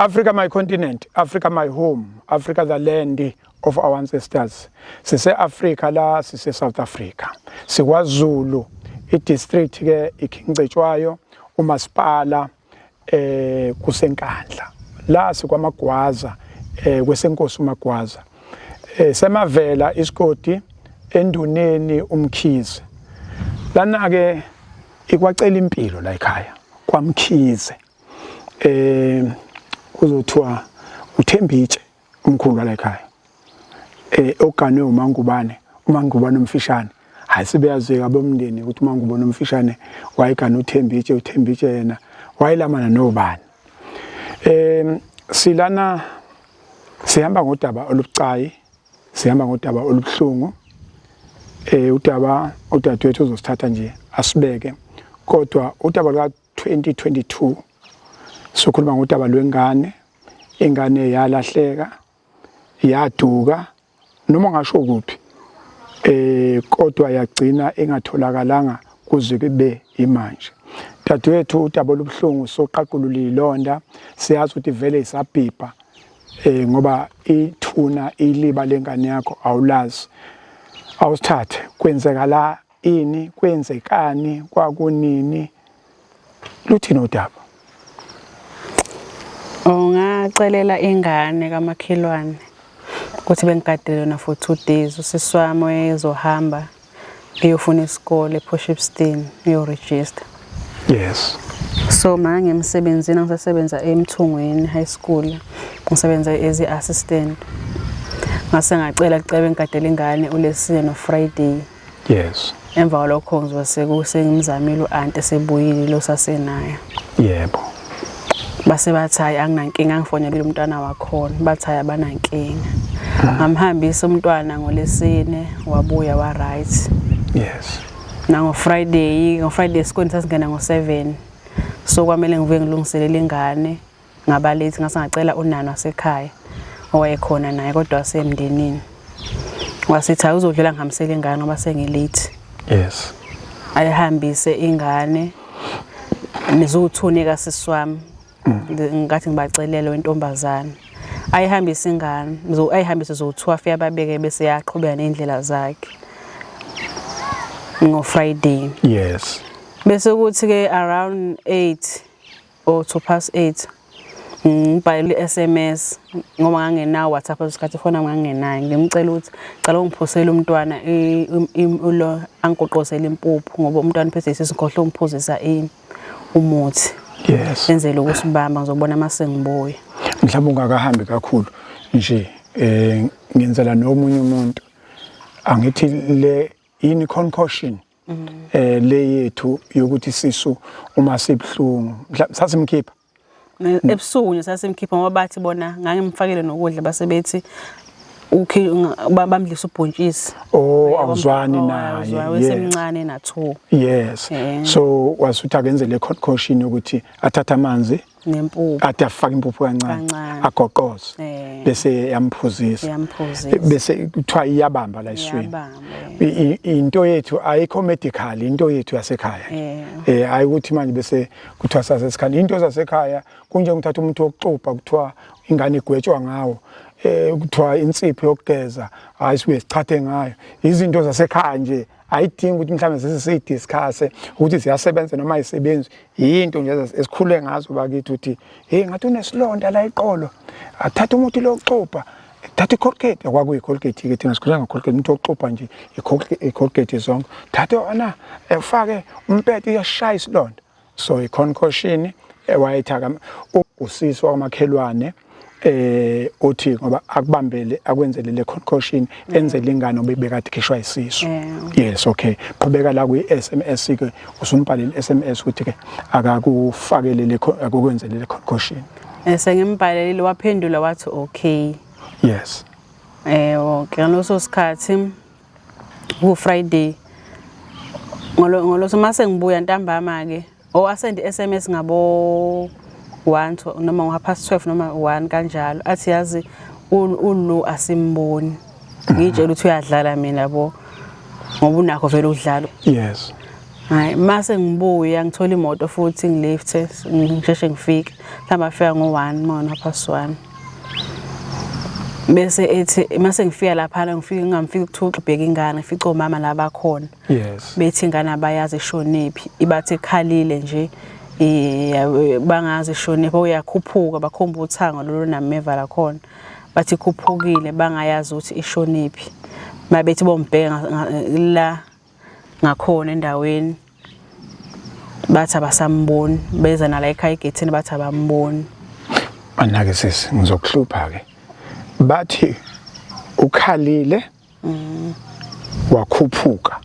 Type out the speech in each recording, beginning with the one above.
Africa my continent, Africa my home, Africa the land of our ancestors. Sise Africa la sise South Africa. SiKwaZulu idistrict ke iKingcetshwayo umasipala kusenkandla. La sikwaMagwaza kwesenkosi uMagwaza. Semavela isigodi enduneni uMkhize. Lana ke ikwacela impilo la ekhaya kwaMkhize. Kuzothiwa uThembitshe umkhulu la ekhaya. Oganwe uMangubane umfishane. Hayi sibeyazeka bomndeni ukuthi uMangubane umfishane wayegana uThembitshe yena wayelamana nobani. Silana sihamba ngodaba olubucayi, sihamba ngodaba olubuhlungu. Udaba udadewethu uzosithatha nje asibeke. Kodwa udaba la 2022 sokhuluma ngodaba lwengane, ingane yalahleka, yaduka noma ngasho kuphi. Kodwa yagcina engatholakalanga kuze kube imanje. Dadewethu udaba olubuhlungu soqaqulula ilonda, siyazi ukuthi vele isabhibha ngoba ithuna iliba lengane yakho awulazi. Awusithathe kwenzeka la ini, kwenzekani, kwakunini. Luthini udaba? Ngacelela ingane kamakhelwane ukuthi bengigadele yona for 2 days. Usisi wami ezohamba eyofuna isikole ePortshepstone eyoregister. Yes. So manje emsebenzini ngisasebenza eMthungweni High School. Ngisebenza as assistant. Ngase ngacela kucebe ngigadele ingane uLesine noFriday. Yes. Emva kwalokho ngizobe sengimzamile uAnti esebuyile lo sasenayo. Yebo. Base bathi hayi anginankinga ngifonela umntwana wakhona. Bathi hayi abanankinga. Ngamhambisa umntwana ngoLesine wabuya wa right. Yes. NgoFriday isikole sasingena ngo7. So kwamele ngivuke ngilungiselele ingane ngabalethi ngase ngacela unana wasekhaya owayekhona naye kodwa wasemndenini. Wasithi uzodlula ngihambisele ingane ngoba sengilate. Yes. Ayihambise ingane nizothune kasisi wami. Ngathi ngibacelele wentombazana. Ayihambise ingane, ayihambise zo2 afike ababeke bese yaqhubeka neindlela zakhe. NgoFriday. Yes. Bese ukuthi ke around 8 or 2:08 ngibhalele SMS ngoba ngangenawo WhatsApp esikhathi phone ngangenayo. Ngimcela ukuthi cela ungiphosele umntwana lo angiqoqosela impuphu ngoba umntwana uphethe isikhohlo umphuzisa umuthi. Yes. Enzele ukusibamba ngizobona mase ngibuye. Mhlawumbe ungakahambi kakhulu nje ngenzela nomunye umuntu angithi le ini concussion le yethu yokuthi sisu uma sibhlungu sasimkhipha ebusuku nje sasimkhipha ngoba bathi bona ngangimfakele nokudla basebethi bamdlisa ubhontshisi. Awuzwani naye. Wesemncane na2. Yes. So wasuthi akenze le concussion ukuthi athatha amanzi nempuphu athi afake impuphu kancane agoqoze bese yamphuzisa bese kuthiwa iyabamba la eswini. Into yethu ayikho medical, into yethu yasekhaya. Hayi ukuthi manje bese kuthiwa sasesekhaya. Into zasekhaya kunje ngithatha umuntu wokuxubha kuthiwa ingane igwetshwa ngawo. Kuthiwa insipho yokugeza hayi sibe sichathe ngayo. Izinto zasekhaya nje ayidingi ukuthi mhlawumbe sesiyidiscuss ukuthi siyasebenza noma ayisebenzi. Into nje esikhule ngazo bakithi uthi hey ngathi unesilonda la eqolo athatha umuntu lokuxubha thatha iColgate kwakuyiColgate ke thina sikhule ngaColgate umuntu wokuxubha nje iColgate zonke thatha ana efake umpete iyashaya isilonda. So iconcussion wayethaka usisi wamakhelwane uthi ngoba akubambele akwenzele le concussion enzele ingane obebekade khishwa isisu. Yes, okay. Qhubeka la kwi-SMS ke usumbhalile SMS ukuthi ke akakufakele le akukwenzele le concussion. Sengimbhalelile waphendula wathi okay. Yes. Okay ngaloso sikhathi Friday ngoloso mase ngibuya ntambama ke asend SMS ngabo 1 noma ngo12 noma 1 kanjalo athi yazi ulo asimboni ngitshela ukuthi uyadlala mina bo ngoba unakho vele udlala. Yes. Hayi mase ngibuya ngithola imoto futhi ngilifte ngisheshe ngifike. Mhlawumbe afika ngo-1 mona past 1. Bese ethi mase ngifika lapha ngamfika ukuthuxa ubheka ingane ngifica omama la bakhona. Yes. Bethi ingane abayazi ishonephi ibathi ekhalile nje bangazi ishonephi uyakhuphuka bakhomba uthanga lolu nameva la khona. Bathi ikhuphukile bangayazi ukuthi ishonephi. Mabethi bombheka la ngakhona endaweni bathi abasamboni beza nala ekhaya egethini bathi abamboni. Manake sisi ngizokuhlupha ke. Bathi ukhalile wakhuphuka.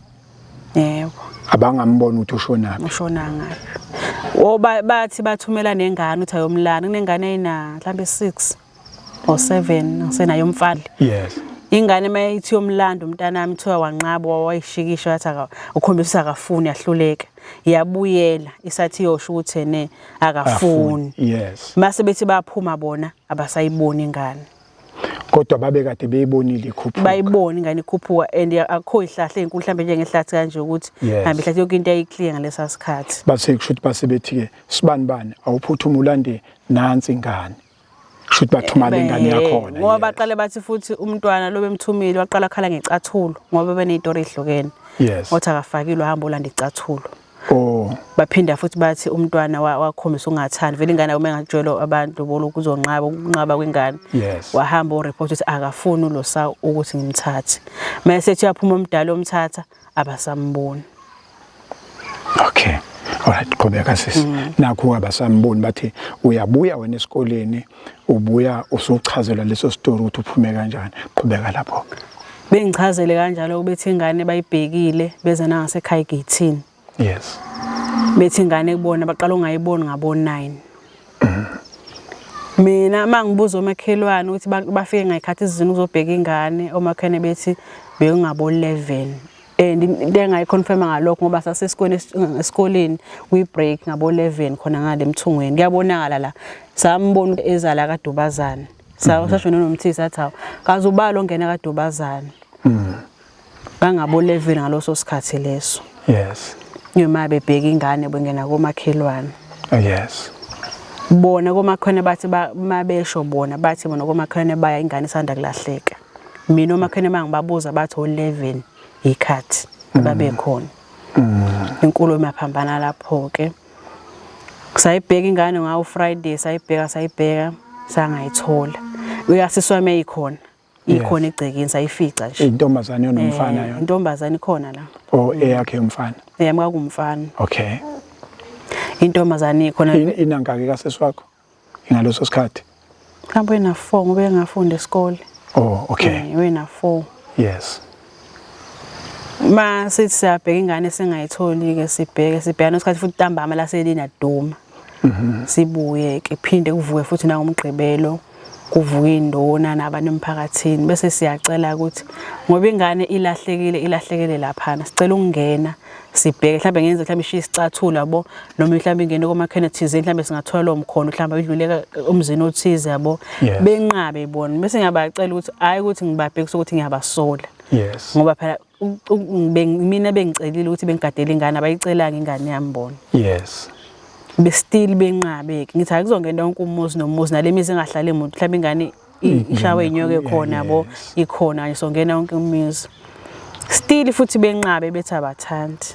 Yebo. Abangambona ukuthi ushonaphi. Ushona ngaphi. Bathi bathumela nengane uthi ayomlana kunengane eyina mhlambe 6 or 7 ngisenayo umfali. Yes. Ingane mayithi yomlando umntanami thiwa wanqaba wayishikisha wathi ukhombisa akafuni yahluleka. Yabuyela isathi yosho ukuthi ene akafuni. Yes. Mase bethi baphuma bona abasayiboni ingane. Kodwa babe kade beyibonile ikhuphuka. Bayibona ingane ikhuphuka and akho ihlahla ezinkulu mhlambe njengehlathi kanje ukuthi mhlambe ihlathi yonke into ayiclear ngalesa sikhathi. Base kushuthi base bethi ke sibani awuphuthuma ulande nansi ingane. Kushuthi bathumala ingane yakhona. Ngoba baqale bathi futhi umntwana lo bemthumile waqala khala ngecathulo ngoba benezitori ezihlukene. Yes. Wathi akafakilwe hamba ulanda icathulo. Oh. Baphinda futhi bathi umntwana wakhombisa ungathandi vele ingane uma ngajwelo abantu boloku ukunqaba kwengane. Yes. Wahamba ureport ukuthi akafuni ulosa ukuthi ngimthathe. Mase ethi yaphuma umdala omthatha abasamboni. Okay. Alright, qhubeka sisi. Nakho abasamboni bathi uyabuya wena esikoleni ubuya usuchazelwa leso story ukuthi uphume kanjani. Qhubeka lapho. Bengichazele kanjalo ubethi ingane bayibhekile beze nangasekhaya egethini. Yes. Bethi ingane kubona baqala ungayiboni ngabo 9. Mina mangibuza omakhelwane ukuthi bafike ngayikhathi izizini uzobheka ingane omakhane bethi bekungabo 11. And into engayiconfirma ngalokho ngoba esikoleni kwi-break ngabo 11 khona ngale emthungweni kuyabonakala la sambona ezala kaDubazana sasho noMthisi athi kaze ubalo ongena kaDubazana bangabo 11 ngaloso sikhathi leso. Yes. Nyoma bebheka ingane bengena komakhelwane. Yes. Bona komakhane bathi mabesho bona bathi bona komakhane baya ingane isanda kulahleka. Mina omakhane mangibabuza bathi 11 ikhathi babekhona. Inkulumo yaphambana lapho ke. Sayibheka ingane ngawo Friday sayibheka sangayithola. Uyasiswame eyikhona. Ikhona egcekeni sayifica nje. Intombazane yonomfana yona. Intombazane ikhona la. Oh eyakhe umfana. Yami kwakumfana. Okay. Intombazane ikhona. Inangake kaseswakho ingaloso sikhathi. Mhlawumbe ena 4 ngoba engafunda esikole. Oh okay. Wena 4. Yes. Ma sithi siyabheka ingane singayitholi ke sibheka nesikhathi futhi ntambama la selina duma. Sibuye ke phinde kuvuke futhi nangomgqibelo kuvuka indona nabantu emphakathini bese siyacela ukuthi ngoba ingane ilahlekile lapha sicela ukungena sibheke mhlawumbe ngenze mhlawumbe ishiya isicathulo yabo noma mhlawumbe ingene komakhane thize mhlawumbe singathola lo mkhono mhlawumbe idluleka umzini othize yabo benqabe bona bese ngiyabacela ukuthi hayi ukuthi ngibabhekisa ukuthi ngiyabasola. Yes. Ngoba phela mina bengicelile ukuthi bengigadele ingane abayicelanga ingane yami bona. Yes. Be still benqabeke ngithi akuzongena yonke umuzi nomuzi nalemizi engahlali emuntu mhlawumbe ingane ishawe inyoke khona yabo ikhona isongena yonke umuzi. Still futhi benqabe bethi abathandi.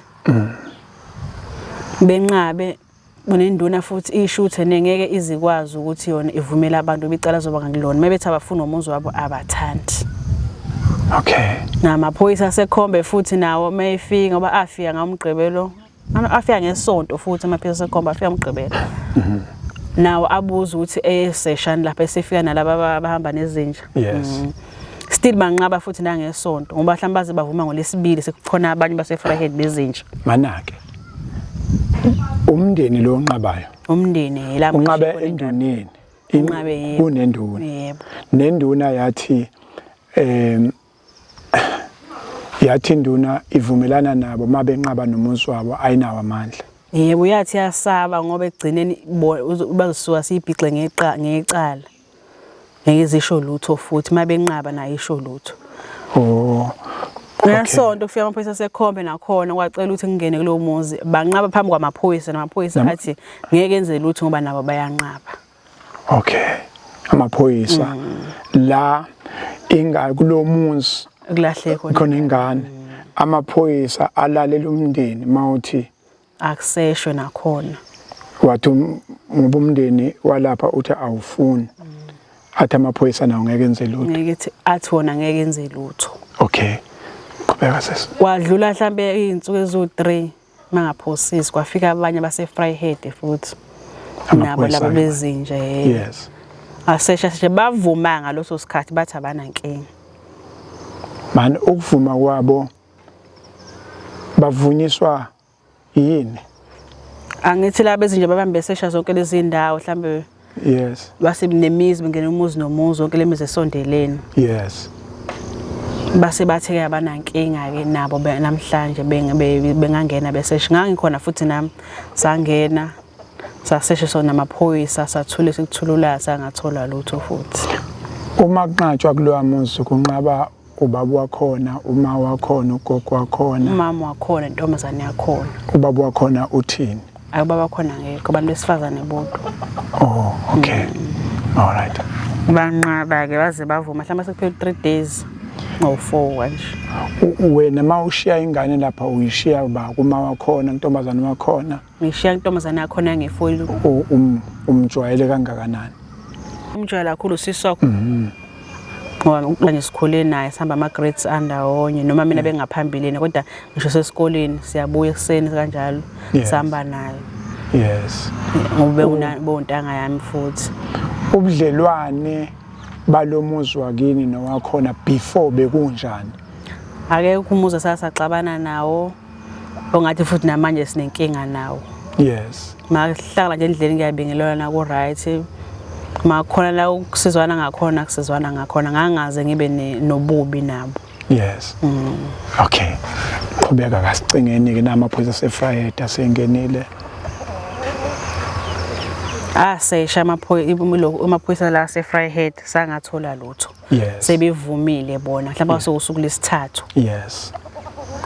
Benqabe kunenduna futhi ishuthe nengeke izikwazi ukuthi yona ivumela abantu bicala zoba ngilona mabethi abafuna umuzi wabo abathandi. Okay. Namaphoyisa asekhombe futhi nawo mayefika ngoba afika ngamgqibelo afika ngesonto futhi amaphoyisa asekhombe afika ngamgqibelo. Nawo abuza ukuthi esession lapha esefika nalabo abahamba nezinja. Yes. Still banqaba futhi nangesonto ngoba mhlawumbe baze bavuma ngolesibili sekukhona abanye basefrahead bezinja. Manake umndeni lo onqabayo. Umndeni lapho unqabe enduneni. Unqabe kunenduna. Yebo. Nenduna yathi yathi induna ivumelana nabo mabenqaba nomuzi wabo ayinawo amandla. Yebo yathi yasaba ngoba egcineni bazisuka siyibhixe ngecala. Ngeke zisho lutho futhi mabenqaba nayo isho lutho. Oh Ngesonto kufika amaphoyisa asekhombe nakhona kwacela ukuthi ngingene kulowo muzi banqaba phambi kwamaphoyisa namaphoyisa athi ngeke enze lutho ngoba nabo bayanqaba. Okay. Amaphoyisa la kulo muzi kulahle khona ingane. Amaphoyisa alalela umndeni mawuthi akuseshwe nakhona. Wathi ngoba umndeni walapha uthi awufuni. Athi amaphoyisa nawo ngeke enze lutho. Ngeke athi wona ngeke enze lutho. Okay. Qhubeka sesi. Kwadlula mhlambe izinsuku ezu3 mangaphosisi kwafika abanye base Vryheid futhi. Nabo laba bezinja Yes. Asesha bavuma ngaloso sikhathi bathi abana nkingi. Man ukuvuma kwabo bavunyiswa yini? Angithi laba bezinja babambe sesha zonke lezi indawo mhlambe. Yes. Base nemizi bengena umuzi nomuzi zonke lemizi esondelene. Yes. Base bathe ke abanankinga ke nabo namhlanje bengangena besesha ngangikhona futhi nami sangena saseshe sona amaphoyisa sathule sikuthulula sangathola lutho futhi. Uma kunqatshwa kuloya muzi kunqaba ubaba wakhona, uma wakhona, ugogo wakhona, umama wakhona, intombazane yakhona. Ubaba wakhona uthini? Ayi ubaba wakhona ngeke abantu besifazane bodwa. Oh, okay. All right. Banqaba ke baze bavuma mhlawumbe sekuphela 3 days ngo4 kanje. Wena mawushiya ingane lapha uyishiya ba kuma wakhona, intombazane wakhona? Ngishiya intombazane yakhona ngefoil. Umjwayele kangakanani? Umjwayela kakhulu sisokho. Ngoba ukubanje sikhule naye sihamba ama grades andawonye noma mina bengaphambili kodwa ngisho sesikoleni siyabuya ekseni kanjalo sihamba naye. Yes. Ngoba bontanga yami futhi. Ubudlelwane balomuzi wakini nowakhona before bekunjani? Ake ukumuza sasaxabana nawo ongathi futhi namanje sinenkinga nawo. Yes. Mahlala nje endleleni ngiyabingelana ku right. Makhona la ukusizwana ngakhona kusizwana ngakhona ngangaze ngibe nobubi nabo. Yes. Okay. Qhubeka kasicingeni ke namaphoyisa seFryheid asengenile. Sesha amaphoyisa la seFryheid sangathola lutho. Yes. Sebevumile bona mhlawumbe sokusuku lesithathu. Yes.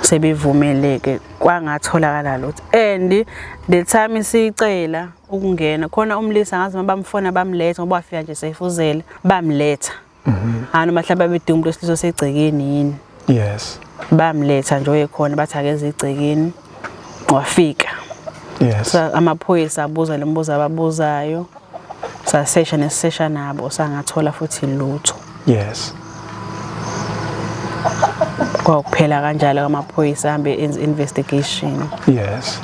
Sebevumile ke kwangatholakala lutho and the time sicela ukungena khona umlisa ngazi bamfona bamletha ngoba wafika nje seyifuzele bamletha. Noma mhlawumbe bedinga umuntu wesilisa segcekeni yini. Yes. Bamletha nje oyekhona bathi akeze egcekeni wafika. Yes. Amaphoyisa abuza lembuzo ababuzayo sasesha nesesha nabo sangathola futhi lutho. Yes. Kwakuphela kanjalo amaphoyisa hambe investigation. Yes.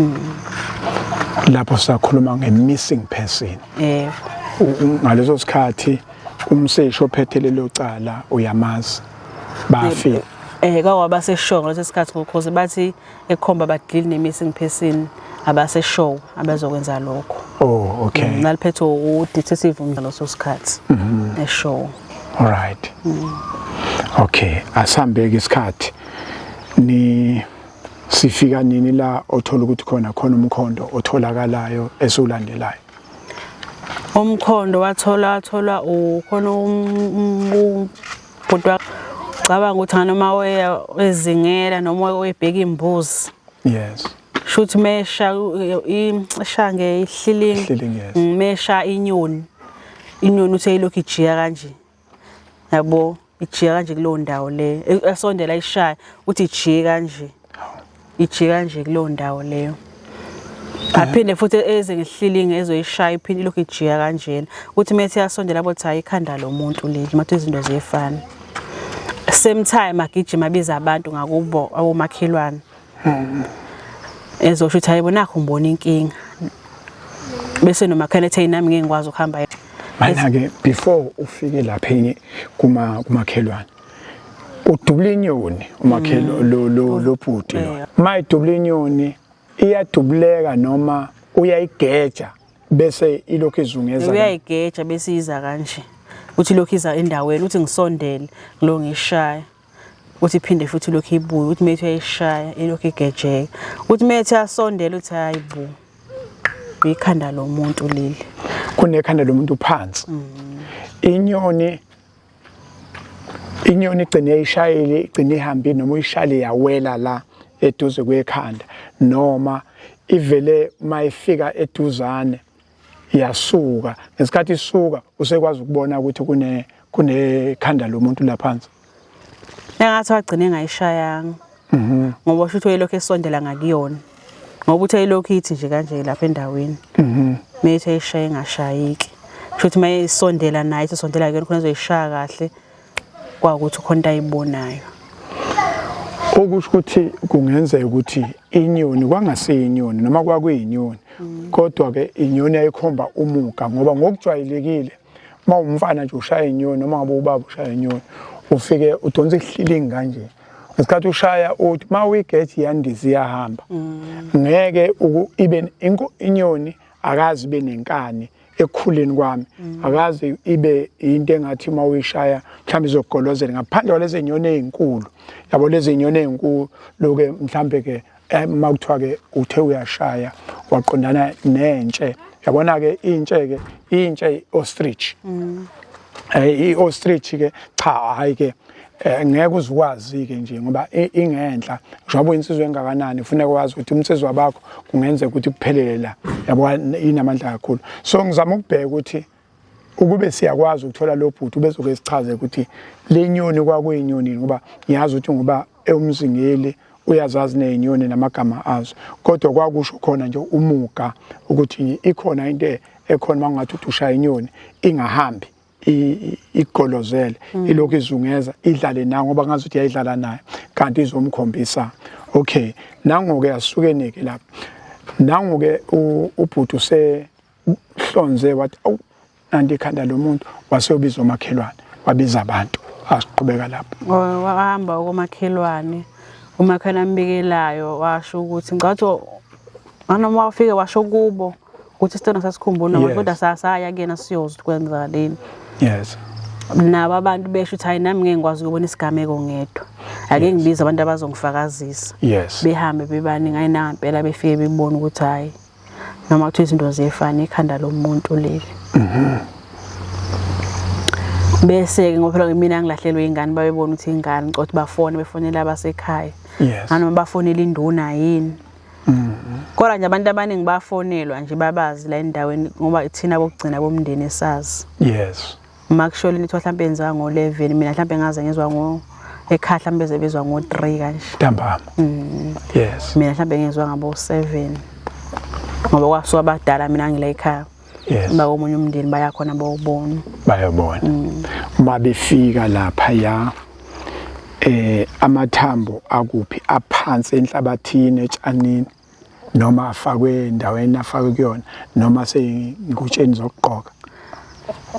Lapho sakhuluma nge-missing person. Ngaleso sikhathi umseshi ophethe lelo cala uyamazi bafika. Kwaba seshow ngaleso sikhathi because bathi ekhomba badeal ne-missing person abaseshow abazokwenza lokho. Oh, okay. Naliphethe udetective ngaleso sikhathi eshow. All right. Okay, asambeke isikhathi ni sifika nini la othola ukuthi khona umkhondo otholakalayo esulandelayo? Umkhondo wathola ukhona ubhodwa cabanga ukuthi noma wezingela noma webheka imbuzi. Yes. Shoot mesha ishange ihlilingi mesha inyoni uthe ilokhu ijiya kanje yabo ijiya kanje kulo ndawo le esondela ishaya uthi ijiya kanje kulo ndawo leyo aphinde futhi eze ngihlilingi ezoyishaya iphinde ilokhu ijiya kanjena uthi methe yasondela labo cha ikhanda lomuntu leli mathi izinto ziyefana same time agijima biza abantu ngakubo abomakhelwane ezosho ukuthi hayibo nakho ngibona inkinga bese nomakhane ethe nami ngeke ngikwazi ukuhamba. Manje ke before ufike lapha kumakhelwane udubula inyoni umakhelo lo bhuti lo mayidubula inyoni iyadubuleka noma uyayigeja bese ilokhu izungeza uyayigeja bese iza kanje uthi lokhu iza endaweni uthi ngisondele lo ngishaya uthi phinde futhi lokhu ibuye uthi methu uyayishaya ilokhu igejeka uthi methu yasondela uthi hayibo ikhanda lomuntu leli kunekhanda lomuntu phansi inyoni inyoni igcine ishayile igcine ihambile noma uyishayile yawela la eduze kwekhanda noma ivele mayifika eduzane yasuka ngesikhathi isuka usekwazi ukubona ukuthi kunekhanda lomuntu laphansi engathi wagcine ngayishayanga ngoba usho ukuthi lokho esondela ngakuyona ngoba uthe lokho ithi nje kanje lapha endaweni methe ayishaye ngashayiki futhi mayisondela naye isondela kuyona khona ezoyishaya kahle kwakuthi khona into ayibonayo okusho ukuthi kungenzeka ukuthi inyoni kwangasiyinyoni noma kwakuyinyoni kodwa ke inyoni ayikhomba umuga ngoba ngokujwayelekile mawumfana nje ushaya inyoni noma ngabe ubaba ushaya inyoni ufike udonsa ihlilingi kanje ngesikhathi ushaya uthi mawuyigethi yandizi yahamba ngeke ibe inyoni akazi ibe nenkani ekukhuleni kwami akazi ibe into engathi mawuyishaya mhlawumbe izogolozela ngaphandle kwalezi inyoni ezinkulu yabo lezi inyoni ezinkulu loke mhlawumbe ke makuthiwa ke uthe uyashaya waqondana nentshe yabona ke intshe ostrich i-ostrich ke cha hayi ke ngeke uzikwazi ke nje ngoba ingenhla njengoba insizwe engakanani ufuna ukwazi ukuthi umsizwa bakho kungenza ukuthi kuphelele la yabo inamandla kakhulu so ngizama ukubheka ukuthi ukube siyakwazi ukuthola lo bhuti ubezoke sichaze ukuthi lenyoni kwakuyinyoni ngoba ngiyazi ukuthi ngoba emzingeli uyazazi nezinyoni namagama azo kodwa kwakusho khona nje umuga ukuthi ikhona into ekhona mangathi ushaya inyoni ingahambi igolozele ilokhu izungeza idlale nayo ngoba ngazi ukuthi yayidlala naye kanti izomkhombisa okay nangoke asukeneke lapha nangoke ubhuti usehlonze wathi awu nanti ikhanda lomuntu waseyobiza umakhelwane wabiza abantu asiqhubeka lapho wahamba komakhelwane umakhelwane ambikelayo washo ukuthi ngathi noma wafike washo kubo ukuthi isitona sasikhumbula noma kodwa sasaya kuyena siyoza kwenzakaleni yes nabo abantu besho ukuthi hayi nami ngeke ngikwazi ukubona isigameko ngedwa ake ngibiza abantu abazongifakazisa yes behambe bebaningi ayina ngempela befike bebona ukuthi hayi noma kuthi izinto ziyefana ikhanda lomuntu leli bese ke ngoba phela mina ngilahlelwe ingane babebona ukuthi ingane ngicothe befonela abasekhaya noma bafonela induna yini kodwa nje abantu abaningi bafonelwa nje babazi la endaweni ngoba thina bokugcina bomndeni esazi yes makushole nithi mhlawumbe enza ngo11 mina mhlawumbe ngaze ngizwa ekhaya mhlawumbe bezebezwa ngo3 kanje ntambama yes mina mhlawumbe ngizwa ngabo 7 ngoba kwasuka abadala mina ngila ekhaya yes ba omunye umndeni bayakhona bayabona mabefika lapha ya amathambo akuphi aphansi enhlabathini etshanini noma afakwe endaweni afakwe kuyona noma seyingutsheni zokugqoka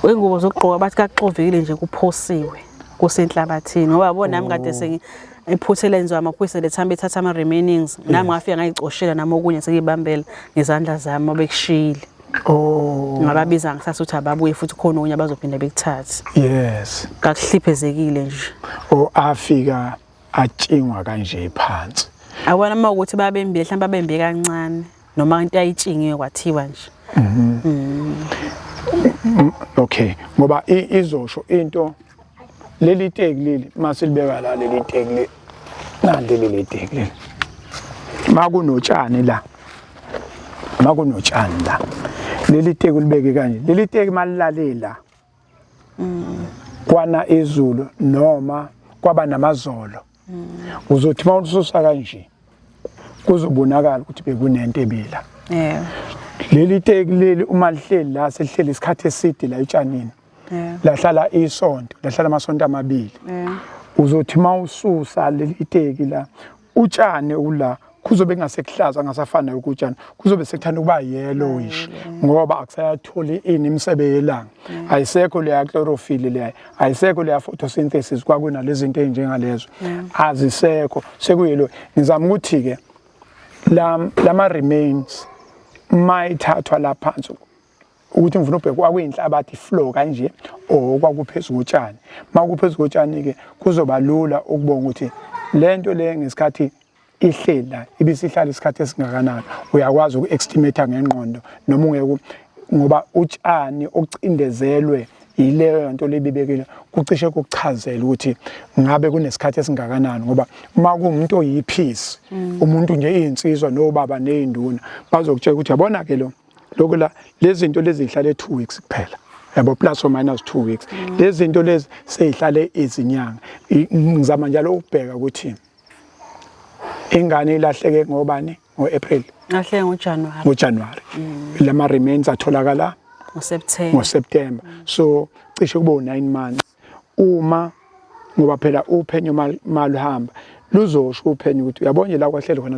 wengubo zokugqoka bathi kaxovekile nje kuphosiwe kusenhlabathini ngoba yabona nami kade sengiphuthele enziwa amaphuyise lethamba ethatha ama remainings nami ngafika ngayicoshela nami okunye sekibambela ngezandla zami obekushile ngababiza ngisasa ukuthi ababuye futhi khona okunye abazophinda bekuthathe yes kakuhliphezekile nje afika atshingwa kanje phansi awona uma ukuthi babembile mhlawumbe babembe kancane noma into ayitshingiwe kwathiwa nje okay ngoba izosho into leli teki leli masilibeka la leli teki leli nanti leli teki leli makunotshani la leli teki ulibeke kanje leli teki malilalela kwana izulu noma kwaba namazolo uzothi mawususa kanje kuzobonakala ukuthi bekunento ebila leli teki leli uma lihleli la selihleli isikhathi eside la etshanini lahlala isonto lahlala amasonto amabili uzothi mawususa leli teki la utshani ula kuzobe ngasekuhlaza ngasafana ukutshani kuzobe sekuthanda ukuba yellowish ngoba akusayatholi imisebe yelanga ayisekho leya chlorophyll leya ayisekho leya photosynthesis kwakuna lezi zinto ezinjengalezo azisekho sekuyelo ngizama ukuthi ke lama remains mayithathwa laphansi ukuthi ngifuna ubheke kwakuyinhlabathi flow kanje okwakuphezulu kotshani makuphezulu kotshani ke kuzoba lula ukubona ukuthi lento le ngesikhathi ihlela ibisihlala isikhathi esingakanani uyakwazi uku-estimate ngengqondo noma ungeke ngoba utshani ocindezelwe ileyo nto lebibekile kucishe kukuchazela ukuthi ngabe kunesikhathi esingakanani ngoba uma kuumuntu oyiphisi umuntu nje izinsizwa nobaba nezinduna bazokutshela ukuthi yabona ke lokho la lezi zinto lezi zihlale 2 weeks kuphela yabo plus or minus 2 weeks lezi zinto lezi sezihlale izinyanga ngizama njalo ukubheka ukuthi ingane ilahleke ngobani ngoApril lahleke ngoJanuary lama remains atholakala ngoSeptember so cishe kube 9 months uma ngoba phela uphenyo maluhamba luzosho uphenyo ukuthi uyabona la kwahlele khona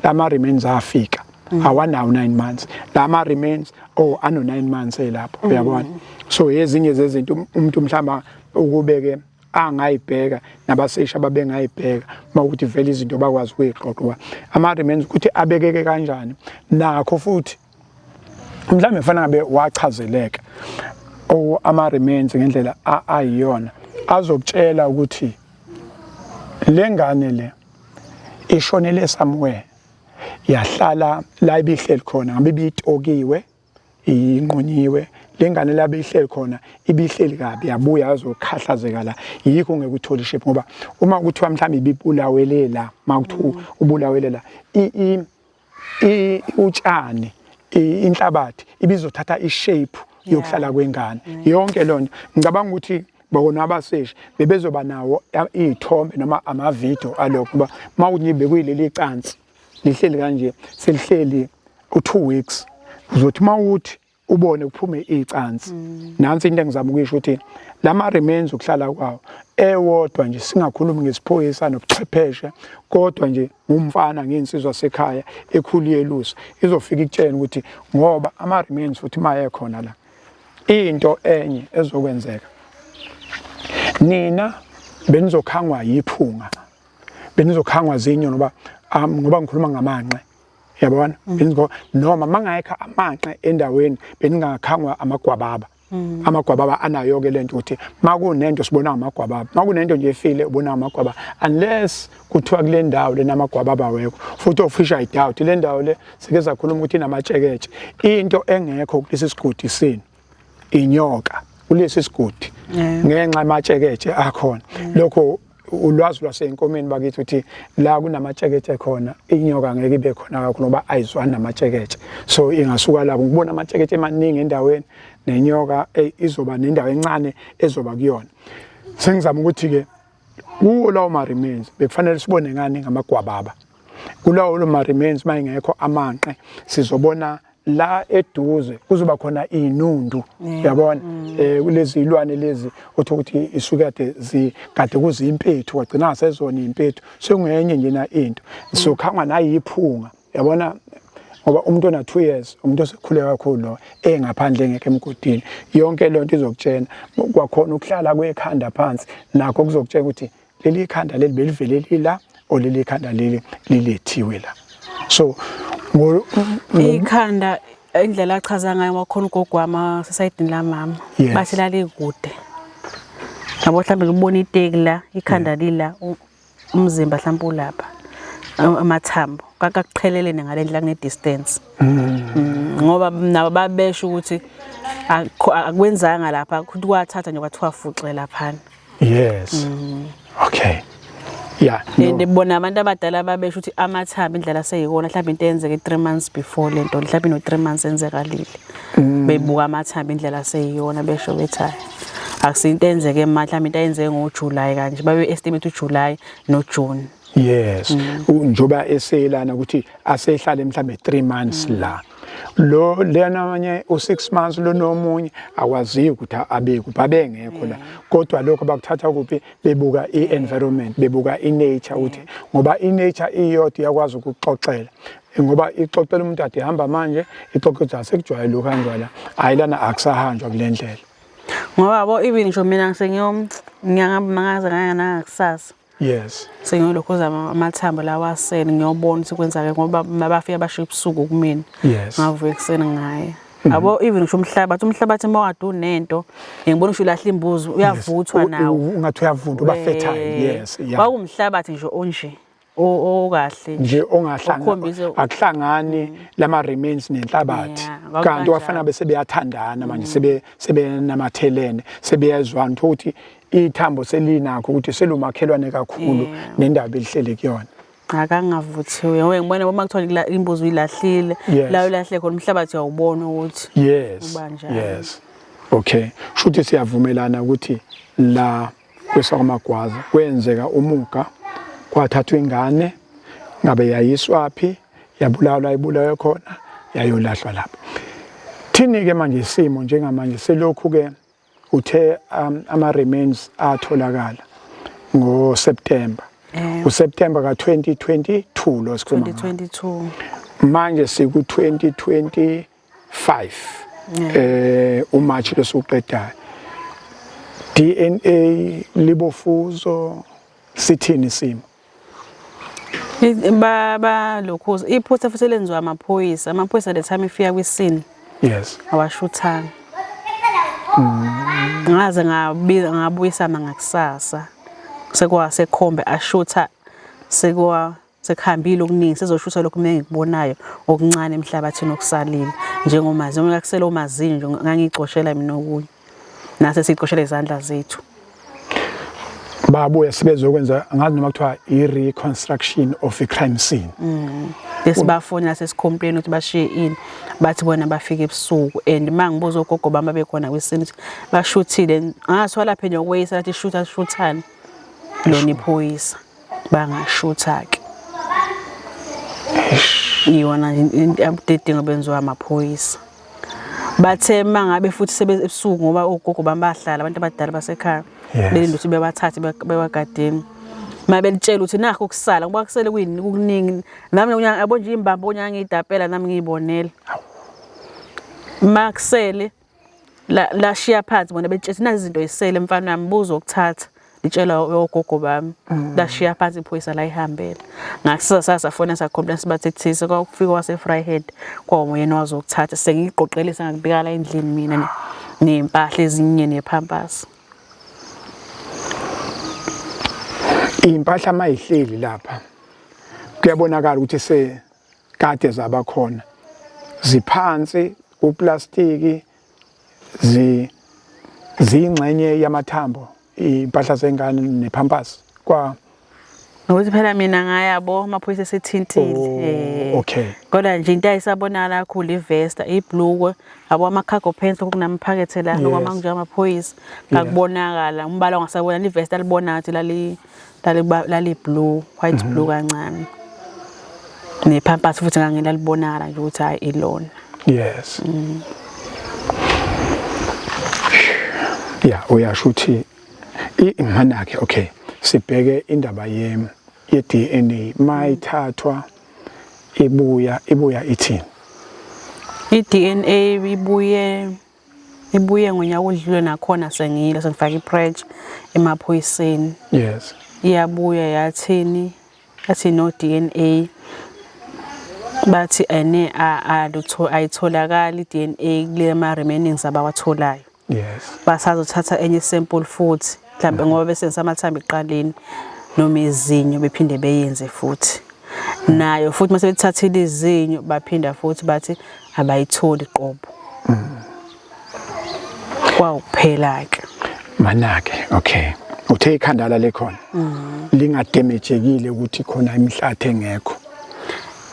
lama remains afika awanawo 9 months lama remains ano 9 months elapho uyabona so ezinye zezinto umuntu mhlamba ukubeke angayibheka nabasesha babengayibheka mawukuthi vele izinto bakwazi ukuyixoxa ama remains ukuthi abekeke kanjani nakho futhi mhlawumbe kufanele ngabe wachazeleka ama remains ngendlela ayiyona azokutshela ukuthi lengane le ishonele somewhere yahlala la ibihleli khona ngabe ibitokiwe inqunyiwe lengane la bihleli khona ibihleli kabi yabuya azokhahlazeka la yikho ngeke uthole shape ngoba uma kuthiwa mhlawumbe ibibulawele la makuthi ubulawele la utshani inhlabathi ibizothatha ishape yokuhlala kwengane yonke lonto ngicabanga ukuthi bona abaseshe bebezoba nawo izithombe noma amavideo alokho kuba mawuthi bekuyileli icansi lihleli kanje selihleli u2 weeks uzothi mawuthi ubone kuphume icansi nansi into engizama ukuyisho ukuthi lama remains ukuhlala kwawo ewodwa nje singakhulumi ngesiphoyisa nobuchwepheshe kodwa nje umfana ngensizwa sekhaya ekhuliye luso izofika ikutshela ukuthi ngoba ama remains futhi maye khona la into enye ezokwenzeka nina benizokhangwa yiphunga benizokhangwa zinyo ngoba ngikhuluma ngamanqe yabona noma mangayikha amanqe endaweni beningakhangwa amagwababa anayo ke lento ukuthi makunento sibona amagwababa makunento nje efile ubona amagwababa unless kuthiwa kule ndawo lenamagwababa wekho futhi ofisha idoubt le ndawo le sike sakhuluma ukuthi inamatsheketshe into engekho kulesi sigodi sini inyoka kulesi sigodi ngenxa yamatsheketshe akhona lokho ulwazi lwasenkomeni bakithi ukuthi la kunamatsheketshe khona inyoka ngeke ibe khona kakhulu ngoba ayizwani namatsheketshe so ingasuka lapho ngibona amatsheketshe emaningi endaweni nenyoka izoba nendawo encane ezoba kuyona sengizama ukuthi ke kuwo lawo ma remains bekufanele sibone ngani ngamagwababa kulawo lo ma remains mayingekho amanqe sizobona la eduze kuzoba khona inundu yabona kulezi ilwane lezi ukuthi isuka kade kuzimpethu wagcina ngasezona impethu sengenye nje na into sokhangwa nayiphunga yabona ngoba umuntu ona 2 years umuntu osekhule kakhulu lo engaphandle ngeke emgodini yonke lonto izokutshena kwakhona ukuhlala kwekhanda phansi nakho kuzokutshela ukuthi leli khanda leli beliveleli la oleli khanda leli lilethiwe la so ikhanda indlela achaza ngayo wakhona ugogwama society la mama bathi lali kude ngabo mhlambe kubona iteki la ikhanda lila umzimba mhlawumbe ulapha amathambo kakakuqhelelene ngalendlela kune distance ngoba nabo babesha ukuthi akwenzanga lapha ukuthi kwathatha nje kwathiwa fuxe lapha yes okay yeah ndibona abantu abadala babesha ukuthi amathambo indlela seyikona mhlawumbe into eyenzeke 3 months before lento mhlawumbe no 3 months enzekalile bebuka amathambo indlela seyiyona besho bethayo akusinto enzeke mhlawumbe into eyenzeke ngoJuly kanje babe estimate uJuly noJune yes njoba eselana ukuthi asehlale mhlambe 3 months la lo lena amanye u6 months lo nomunye akwazi ukuthi abengekho la kodwa lokho bakuthatha kuphi bebuka ienvironment bebuka inature uthi ngoba inature iyodwa yakwazi ukuxoxela ngoba ixoxela umuntu ade hamba manje ixoxela sekujwayele ukanjwala ayilana akusahanjwa kulendlela ngoba yabo even ngisho mina ngiyangamaza ngana kusasa yes sengiyolokhoza amathambo lawa asene ngiyobona ukuthi kwenzake ngoba mabafika basho ebusuku kumina ngavuka ekseni ngaye yabo even ngisho umhlabathi mawadu nento ngibona ngisho lahla imbuzi uyavuthwa nawo ungathi uyavunda uba fertile yes kwakumhlabathi nje onje okahle nje ongahlangana akuhlangani lama remains nenhlabathi kanti wafana bese beyathandana manje sebenamathelene sebeyazwana ukuthi ithambo selinakho ukuthi selumakhelwane kakhulu nendaba elihlele kuyona akangavuthiwe ngibona uma kuthiwa imbuzi uyilahlile la ulahle khona umhlabathi awubona ukuthi yes okay shuthi siyavumelana ukuthi la kwesakwamagwaza kwenzeka umuga kwathathwa ingane ngabe yayiswaphi yabulawa ibulawe khona yayolahlwa lapho thini ke manje isimo njengamanje selokhu ke uthe ama remains atholakala ngo September uSeptember ka2022 lo sikhuluma 2022 manje siku 2025 uMarch losuqedayo DNA libofuzo sithini simo baba lokho iphutha futhi lenziwa amaphoyisa the time ifika kwisini awashuthana ngaze ngabuyisa mangakusasa sekwasekhombe ashutha sekuhambile okuningi sezoshutha lokho mina ngikubonayo okuncane emhlabathini okusalile njengomazi uma kusela umazinyo nje ngangicoshela mina okunye nase sicoshela izandla zethu babuye sebezokwenza ngazi noma kuthiwa i-reconstruction of a crime scene lesibafona nasesikhompeni ukuthi bashiye ini bathi bona bafika ebusuku and mangibuza ogogo bami bekhona kwesini bashuthile ngathiwa lapha nje okweyisa lathi shuthana lona iphoyisa bangashutha ke yona updating obenziwa amaphoyisa bathe mangabe futhi sebebusuku ngoba ogogo bami bahlala abantu abadala basekhaya belinda ukuthi bebathathe bewagadeni mabelitshela ukuthi nakho kusala ngoba kusele kuyini kuningi nami yabo nje imbambo onyanga ngidapela nami ngiyibonela makusele la shiya phansi bona betshela nazi izinto isele mfana wami buzo ukuthatha litshela ogogo bami la shiya phansi iphoyisa la ihambela ngakusasa safona complaints bathethisa kwakufika wase Vryheid kwawuyena wazokuthatha sengiqoqelisa ngakubika la endlini mina nempahla ezinye nephampasi impahla mayihleli lapha kuyabonakala ukuthi sekade zabakhona ziphansi uplastiki zingxenye yamathambo impahla zengane nephampasi kwa ukuthi phela mina ngayabo amaphoyisa esethintile kodwa nje into ayisabonakala kakhulu ivesta ibhlukwe abo ama cargo pants okunamaphakethe la ngokwamanje amaphoyisa ngakubonakala umbala ongasabona ivesta libona ngathi lali blue white blue kancane nephampasi futhi ngangela libonakala nje ukuthi hayi ilona uyasho ukuthi imanake okay sibheke indaba ye-DNA mayithathwa ibuya ithini i-DNA ibuye ngonyaka odlule nakhona sengile sengifaka ipressure emaphoyiseni iyabuya yathini athi no DNA bathi ayitholakala i-DNA kule ma remainings abawatholayo basazothatha enye sample futhi mhlambe ngoba besenzisa amathambo eqaleni noma izinyo bephinde beyenze futhi nayo futhi mase bethathile izinyo baphinda futhi bathi abayitholi qobo kwawuphela ke manake okay uthe ikhandala lekhona lingadamagekile ukuthi khona imhlathi engekho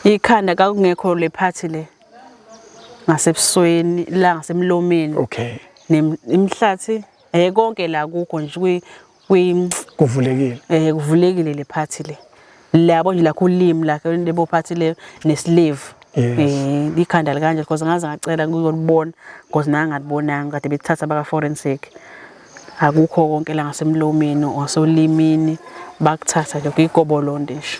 ikhanda kakungekho lephathi le ngasebusweni la ngasemlomeni imhlathi konke la kukho nje kuvulekile kuvulekile lephathi le labo nje la kulimi la lebo phathi le neslave ikhanda kanje because ngaze ngacela ukuyolibona because nangalibonanga kade bethatha baka forensic akukho konke la ngasemlomeni osolimini bakuthatha nje kuyigobolonde nje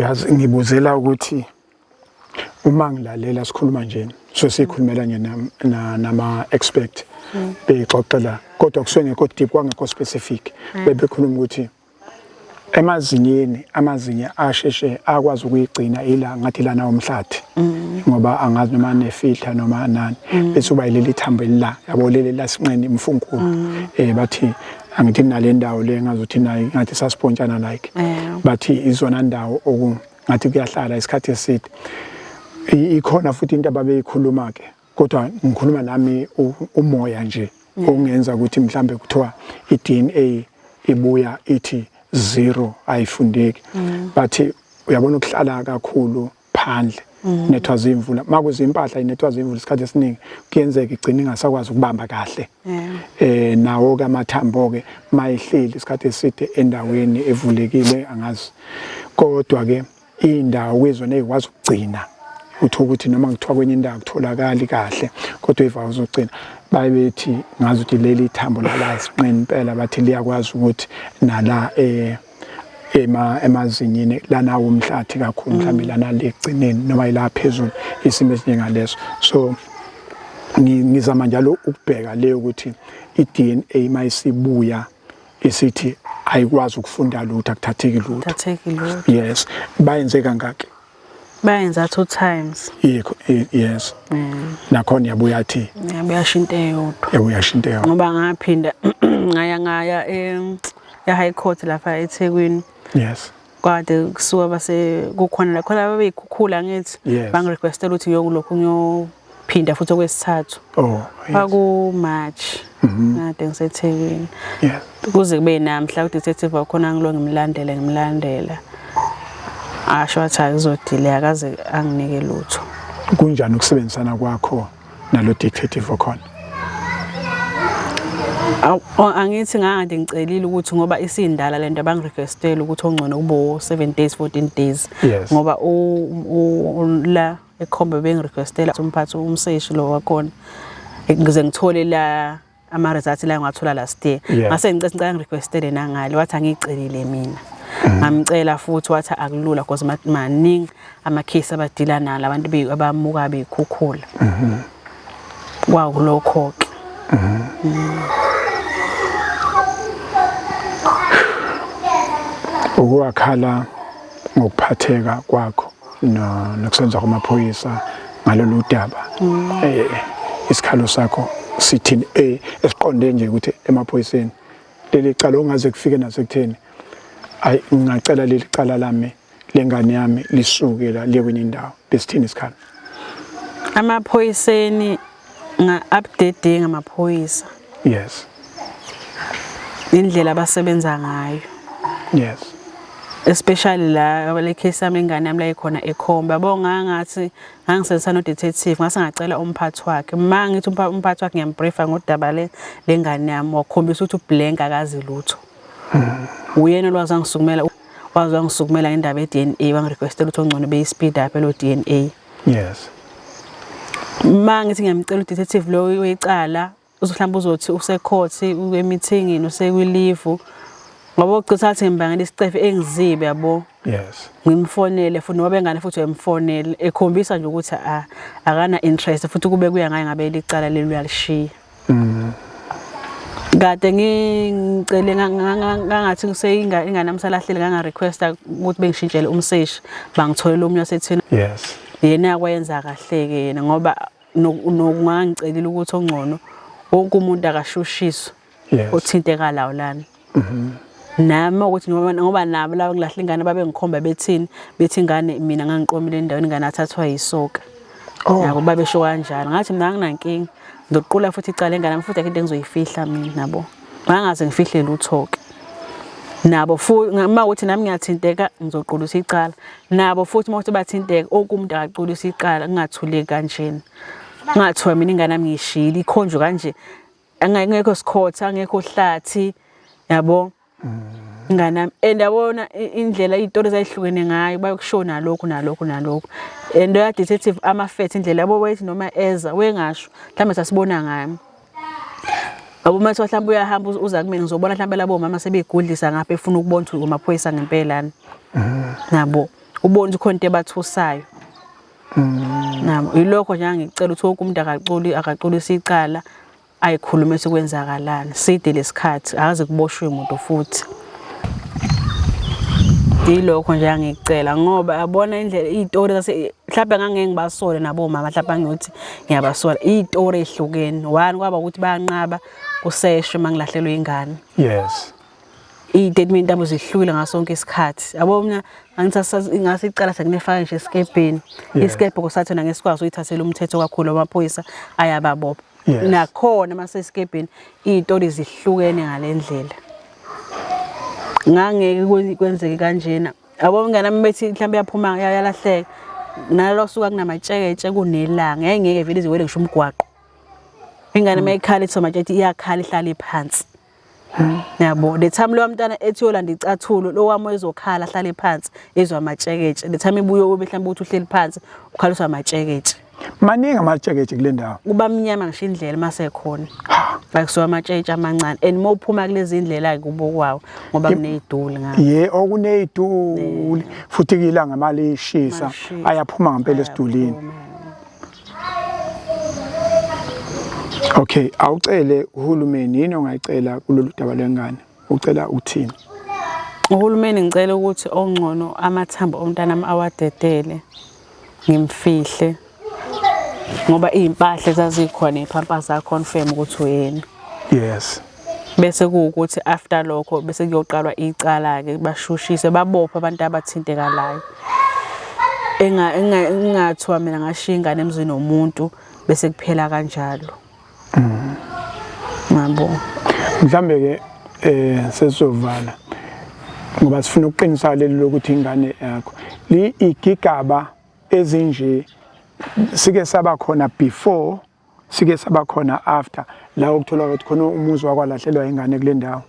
yazi ngibuzela ukuthi uma ngilalela sikhuluma nje so sikhulumela nje nama expert bexoxela kodwa kusengekho deep kwangekho specific bebekhuluma ukuthi amazinya asheshe akwazi ukuyigcina ila ngathi lana umhlathi ngoba angazi noma nefilter noma nani bese uba ileli thambo la yabo leli lasinqeni imfunkulu bathi angithi nale ndawo le ngazuthi nayo ngathi saspontshana like bathi izona ndawo ngathi kuyahlala isikhathi eside ikhona futhi into ababeyikhuluma ke kodwa ngikhuluma nami umoya nje ongenza ukuthi mhlambe kuthiwa iDNA ibuya ithi 0 ayifundeki bathi uyabona ukuhlala kakhulu phandle nethwa zimvula makuze impahla inethwa zimvula isikhathi esiningi kuyenzeka igcina ingasakwazi ukubamba kahle nawo ke amathambo ke mayihleli isikhathi eside endaweni evulekile angazi kodwa ke indawo kwezona ezikwazi ukugcina utho ukuthi noma ngithiwa kwenye indawo kutholakala kahle kodwa ivawu zogcina bayebethi ngazi ukuthi leli thambo la isinqeni impela bathi liyakwazi ukuthi nala emazinyini lana umhlathi kakhulu mhlambe lana legcineni noma ila phezulu isimo esinjengaleso so ngizama njalo ukubheka le ukuthi iDNA mayisibuya isithi ayikwazi ukufunda lutho akuthatheki lutho yes bayenze kangaki bayenza 2 times yes nakhona yabuya athi yabuyashinto eyodwa yabuyashinto eyodwa ngoba ngaphinda ngaya ya high court lapha eThekwini yes kade kusuka base kukhona la khona babeyikhukhula ngithi bangirequestela ukuthi ngiyokulokhu ngiyophinda futhi okwesithathu aku March kade ngiseThekwini kuze kube namhla udetective wakhona ngilo ngimlandela asho athi akuzodile akaze anginike lutho kunjani ukusebenzisana kwakho nalo detective okhona angithi ngade ngicelile ukuthi ngoba isindala lento abangirequestela ukuthi ongcono kubo 7 days 14 days ngoba la ekhombe bengirequestela umphathi umseshi lo wakhona ngize ngithole la ama results la ngathola last year ngase ngicela ngirequestele nangale wathi angicelile mina ngamcela futhi wathi akulula because maningi ama case abadila nalo abantu abamuka bekhukhula kwakulokho ke ukwakhala ngokuphatheka kwakho nokusenza kwamaphoyisa ngalolu daba isikhalo sakho sithini esiqonde nje ukuthi emaphoyiseni leli cala ongaze kufike nasekutheni ayi ngicela leli cala lami lengane yami lisuke la liye kwenye indawo lesithini isikhalo amaphoyiseni nga-updating amaphoyisa yes indlela abasebenza ngayo yes especially la le case yami ingane yami la ikhona ekhomba yabo ngathi ngangisebenzisa no detective ngase ngacela umphathi wakhe mangithi umphathi wakhe ngiyambriefa ngodaba lengane yami wakhombisa ukuthi ublank akazi lutho uyena lwazi angisukumela indaba yeDNA wangirequestela ukuthi ongcono beyispeed up lo DNA yes mangithi ngiyamcela udetective lo wecala mhlawumbe uzothi usecourt umeeting usekwilive ngoba ucitha athi ngibangela isicefe engizibe yabo yes ngimfonele futhi ngoba engane futhi uyamfonela ekhombisa nje ukuthi akana interest futhi kube kuya ngaye ngabe licala leli uyalishiya kade ngicele ngathi ingane amsalahlele nganga request ukuthi bengishintshele umseshi bangitholela omunye wasethini yes yena akwenza kahle ke yena ngoba nokungangicelile ukuthi ongcono wonke umuntu akashushiswe othinteka lawo lana nami ukuthi ngoba nabo la ngilahla ingane babe ngikhomba bethi ingane mina ngangiqomile endaweni ingane athathwa yisoka yabo babesho kanjalo ngathi mina nginankingi ngizoqula futhi icala engane nami futhi into engizoyifihla mina nabo bangaze ngifihle luthoke nabo futhi mawuthi nami ngiyathinteka ngizoqulisa icala nabo futhi mawuthi bathinteka okumuntu akaqulisa icala ngingathuleki kanjena ngathiwa mina ingane nami ngishila ikhonjwe kanje angekho sikhotha angekho hlathi yabo ingane yabona indlela izitori zayihlukene ngayo bayokushona lokho and ya detective amafethe indlela yabo wayethi noma eza wengasho mhlawumbe sasibona ngayo abo mathi mhlawumbe uyahamba uza kumina ngizobona mhlawumbe labo mama sebegudlisa ngapha efuna ukubona ukuthi amaphoyisa ngempelana nabo ubona ukuthi khona into ebathusayo nabo yilokho nje ngicela ukuthi wonke umuntu akaqulisa icala ayikhulume sekwenzakalana side lesikhathi akaze kuboshwe umuntu futhi Ilokho nje angicela ngoba yabona indlela izitori mhlawumbe ngangeke ngibasole nabo mama mhlawumbe ngiyothi ngiyabasola izitori ezihlukene one kwaba ukuthi bayanqaba kuseshwe mangilahlelwe ingane. Yes. Istatement abo zihlukile ngasonke isikhathi. Yabo mina angithatha ngase icala sekunefaka nje esikebheni. Isikebhe kusathona ngesikwazi uyithathela umthetho kakhulu amaphoyisa ayababopha. Nakhona mase esikebheni izitori zihlukene ngalendlela. Ngangeke kwenzeke kanjena. Yabo ingane nami bethi mhlawumbe yaphuma yalahleka. Nalo suka kunamatsheketshe kunelanga ngeke vele iziwele ngisho umgwaqo. Ingane mayikhala ithi matshethi iyakhala ihlala phansi. Yabo the time lo mntana ethi yolanda icathulo lo wami ezokhala ahlale phansi ezwa amatsheketshe the time ibuyo mhlawumbe uthi uhleli phansi ukhaliswa amatsheketshe. Maningi amatsheketshe kule ndawo. Kuba mnyama ngisho indlela mase khona. Bakusuka amatsheketshe amancane and mawuphuma kulezi indlela kubo kwawo ngoba kuneziduli ngayo. Kuneziduli futhi kilanga mali ishisa ayaphuma ngempela esidulini. Okay, awucele uhulumeni yini ongayicela kulolu daba lengane? Ucela uthini? Uhulumeni ngicela ukuthi ongcono amathambo omntana ami awadedele ngimfihle. Ngoba izimpahla zazikhona iphampa za confirm ukuthi uyena. Yes. Bese kuukuthi after lokho bese kuyoqalwa icala ke bashushise babopha abantu abathintekalayo. Engathiwa mina ngashiya ingane emzini womuntu bese kuphela kanjalo. Mabo. Mhlambe ke sesovala ngoba sifuna ukuqinisa leli lokuthi ingane yakho li igigaba ezinje sike saba khona before sike saba khona after la ukuthola ukuthi khona umuzi wakwalahlelwa ingane kule ndawo.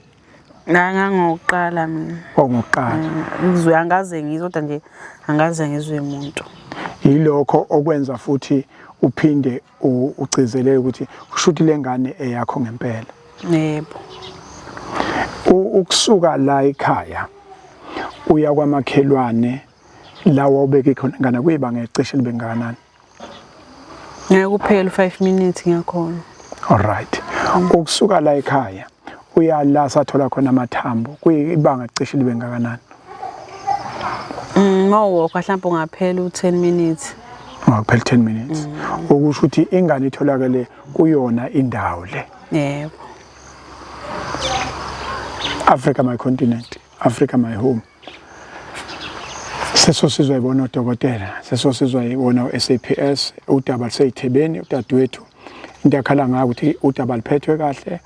Ngokuqala mina. Ngokuqala. Ngizwe angaze ngizodwa nje angaze ngizwe umuntu. Yilokho okwenza futhi uphinde ucizelele ukuthi ushuthi lengane eyakho ngempela. Yebo. Ukusuka la ekhaya uya kwamakhelwane lawo obeke khona ngana kuyibanga ecishe libe ngakanani? Kuphela 5 minutes ngiyakhona. All right. Ukusuka la ekhaya uya la sathola khona amathambo kuyibanga ecishe libe ngakanani? Mawuwalk mhlawumbe ungaphela u10 minutes. Ngaphela 10 minutes. Okusho ukuthi ingane itholakale kuyona indawo le. Yebo. Africa my continent, Africa my home. Sesosizwa ibona udokotela, sesosizwa ibona SAPS, udaba luseyithebeni udadewethu. Into yakhala ngayo ukuthi udaba liphethwe kahle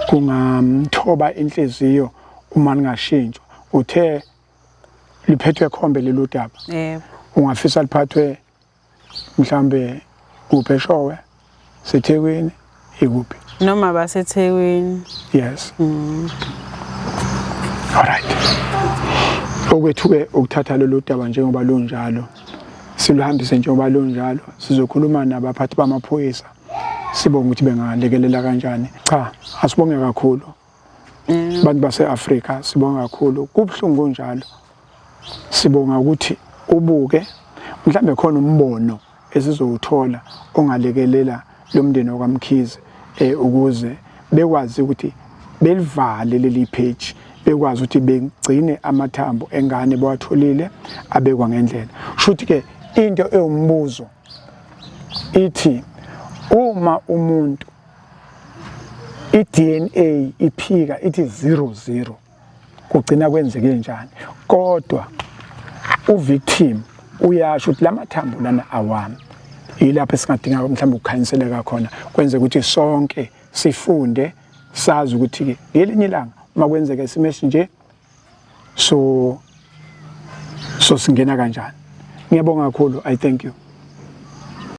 kungamthoba inhliziyo uma ngashintshwa. Uthe liphethwe khombe lelo daba. Yebo. Ungafisa liphathwe mhlambe uPeshowe seThekwini ikuphi? Noma baseThekwini. Yes. All right. Okwethuke ukuthatha lolu daba njengoba lunjalo. Siluhambise njengoba lunjalo. Sizokhuluma nabaphathi bamaphoyisa. Sibonga ukuthi bengalekelela kanjani. Cha, asibonge kakhulu. Bantu baseAfrika sibonga kakhulu. Kubhlungu njalo. Sibonga ukuthi ubuke mhlambe khona umbono esizowuthola ongalekelela lomndeni wakwaMkhize ukuze bekwazi ukuthi belivale leli page bekwazi ukuthi begcine amathambo engane bawatholile abekwa ngendlela. Shuthi ke into ewumbuzo ithi uma umuntu iDNA iphika ithi 00 kugcina kwenzeke njani kodwa uvictim uyasho ukuthi lamathambo lana awami yilapho esingadinga mhlawumbe ukukhanyiseleka khona kwenze ukuthi sonke sifunde sazi ukuthi ke ngelinye ilanga uma kwenzeka isimo esinje so singena kanjani. Ngiyabonga kakhulu. I thank you.